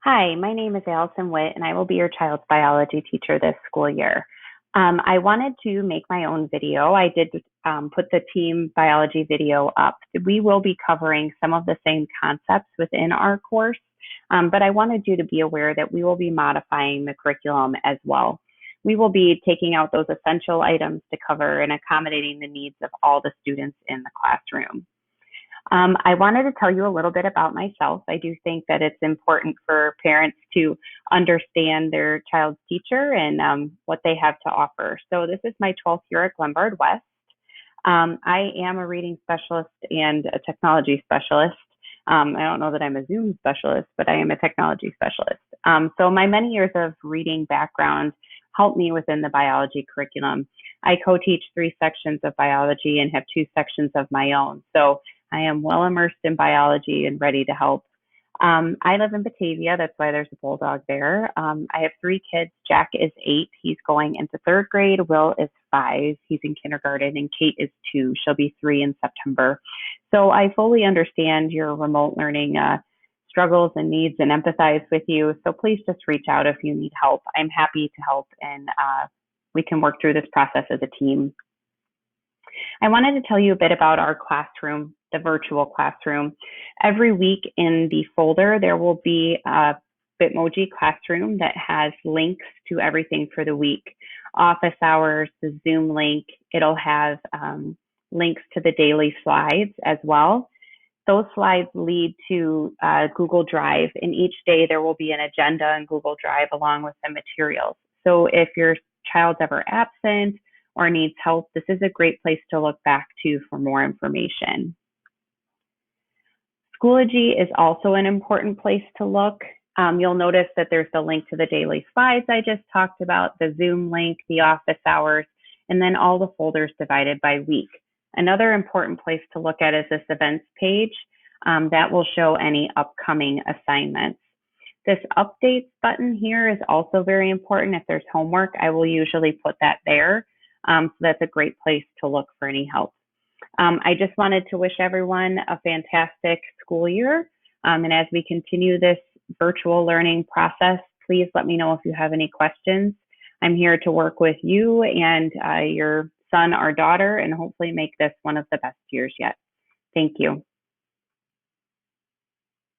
Hi, my name is Allison Witt, and I will be your child's biology teacher this school year. I wanted to make my own video. I did put the team biology video up. We will be covering some of the same concepts within our course, but I wanted you to be aware that we will be modifying the curriculum as well. We will be taking out those essential items to cover and accommodating the needs of all the students in the classroom. I wanted to tell you a little bit about myself. I do think that it's important for parents to understand their child's teacher and what they have to offer. So this is my 12th year at Glenbard West. I am a reading specialist and a technology specialist. I don't know that I'm a Zoom specialist, but I am a technology specialist. So my many years of reading background helped me within the biology curriculum. I co-teach 3 sections of biology and have 2 sections of my own. So I am well immersed in biology and ready to help. I live in Batavia. That's why there's a bulldog there. I have 3 kids. Jack is 8. He's going into 3rd grade. Will is 5. He's in kindergarten. And Kate is 2. She'll be 3 in September. So I fully understand your remote learning struggles and needs and empathize with you. So please just reach out if you need help. I'm happy to help, and we can work through this process as a team. I wanted to tell you a bit about our classroom, the virtual classroom. Every week in the folder, there will be a Bitmoji classroom that has links to everything for the week. Office hours, the Zoom link, it'll have links to the daily slides as well. Those slides lead to Google Drive, and each day there will be an agenda in Google Drive along with the materials. So if your child's ever absent or needs help, this is a great place to look back to for more information. Schoology is also an important place to look. You'll notice that there's the link to the daily slides I just talked about, the Zoom link, the office hours, and then all the folders divided by week. Another important place to look at is this events page. That will show any upcoming assignments. This updates button here is also very important. If there's homework, I will usually put that there. So that's a great place to look for any help. I just wanted to wish everyone a fantastic school year. And as we continue this virtual learning process, please let me know if you have any questions. I'm here to work with you and your son or daughter and hopefully make this one of the best years yet. Thank you.